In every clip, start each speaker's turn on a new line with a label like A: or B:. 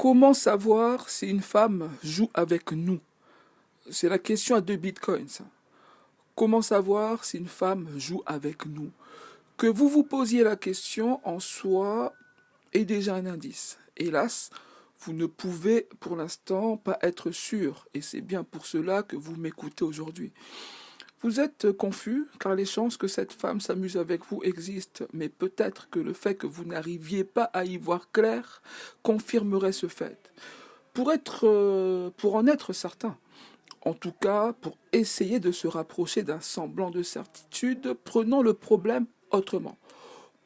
A: Comment savoir si une femme joue avec nous? C'est la question à 2 bitcoins, ça. Comment savoir si une femme joue avec nous? Que vous vous posiez la question en soi est déjà un indice. Hélas, vous ne pouvez pour l'instant pas être sûr, et c'est bien pour cela que vous m'écoutez aujourd'hui. Vous êtes confus car les chances que cette femme s'amuse avec vous existent, mais peut-être que le fait que vous n'arriviez pas à y voir clair confirmerait ce fait. Pour en être certain, en tout cas pour essayer de se rapprocher d'un semblant de certitude, prenons le problème autrement.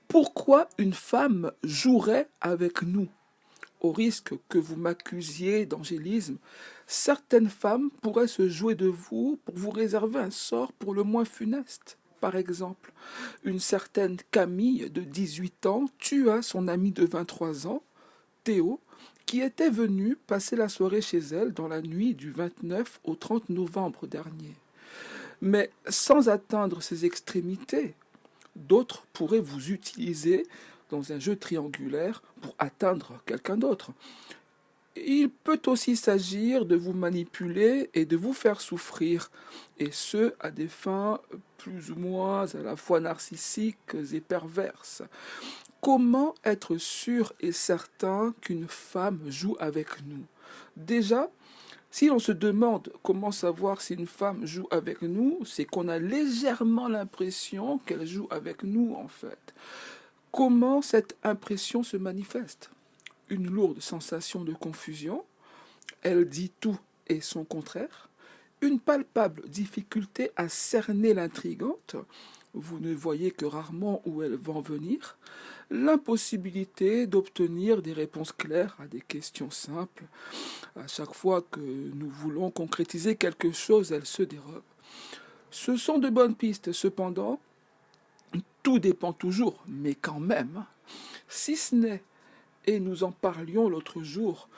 A: Pourquoi une femme jouerait avec nous? Au risque que vous m'accusiez d'angélisme, certaines femmes pourraient se jouer de vous pour vous réserver un sort pour le moins funeste. Par exemple, une certaine Camille de 18 ans tua son ami de 23 ans, Théo, qui était venu passer la soirée chez elle dans la nuit du 29 au 30 novembre dernier. Mais sans atteindre ces extrémités, d'autres pourraient vous utiliser dans un jeu triangulaire pour atteindre quelqu'un d'autre. Il peut aussi s'agir de vous manipuler et de vous faire souffrir, et ce, à des fins plus ou moins à la fois narcissiques et perverses. Comment être sûr et certain qu'une femme joue avec nous? Déjà, si l'on se demande comment savoir si une femme joue avec nous, c'est qu'on a légèrement l'impression qu'elle joue avec nous en fait. Comment cette impression se manifeste? Une lourde sensation de confusion, elle dit tout et son contraire, une palpable difficulté à cerner l'intrigante, vous ne voyez que rarement où elle va en venir, l'impossibilité d'obtenir des réponses claires à des questions simples. À chaque fois que nous voulons concrétiser quelque chose, elle se dérobe. Ce sont de bonnes pistes, cependant, tout dépend toujours, mais quand même, si ce n'est, et nous en parlions l'autre jour,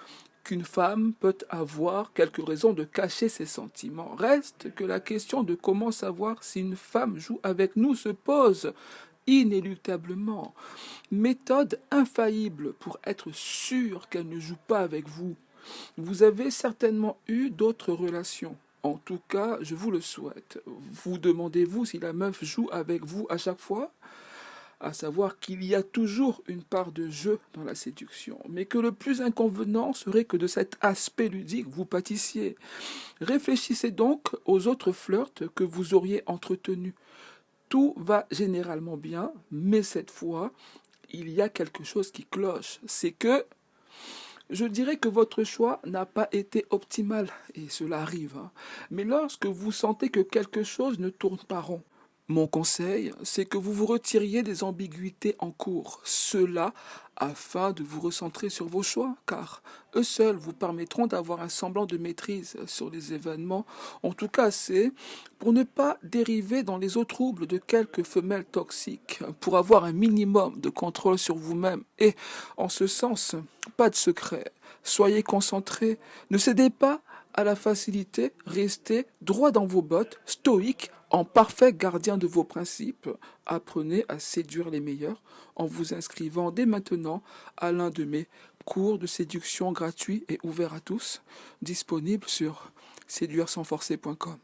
A: qu'une femme peut avoir quelques raisons de cacher ses sentiments. Reste que la question de comment savoir si une femme joue avec nous se pose inéluctablement. Méthode infaillible pour être sûr qu'elle ne joue pas avec vous. Vous avez certainement eu d'autres relations. En tout cas, je vous le souhaite. Vous demandez-vous si la meuf joue avec vous à chaque fois? À savoir qu'il y a toujours une part de jeu dans la séduction, mais que le plus inconvenant serait que de cet aspect ludique vous pâtissiez. Réfléchissez donc aux autres flirts que vous auriez entretenus. Tout va généralement bien, mais cette fois, il y a quelque chose qui cloche. C'est que je dirais que votre choix n'a pas été optimal, et cela arrive, hein. Mais lorsque vous sentez que quelque chose ne tourne pas rond, mon conseil, c'est que vous vous retiriez des ambiguïtés en cours, cela afin de vous recentrer sur vos choix, car eux seuls vous permettront d'avoir un semblant de maîtrise sur les événements, en tout cas assez, pour ne pas dériver dans les eaux troubles de quelques femelles toxiques, pour avoir un minimum de contrôle sur vous-même, et, en ce sens, pas de secret, soyez concentrés, ne cédez pas à la facilité, restez droit dans vos bottes, stoïque, en parfait gardien de vos principes. Apprenez à séduire les meilleurs en vous inscrivant dès maintenant à l'un de mes cours de séduction gratuits et ouverts à tous, disponibles sur séduiresansforcer.com.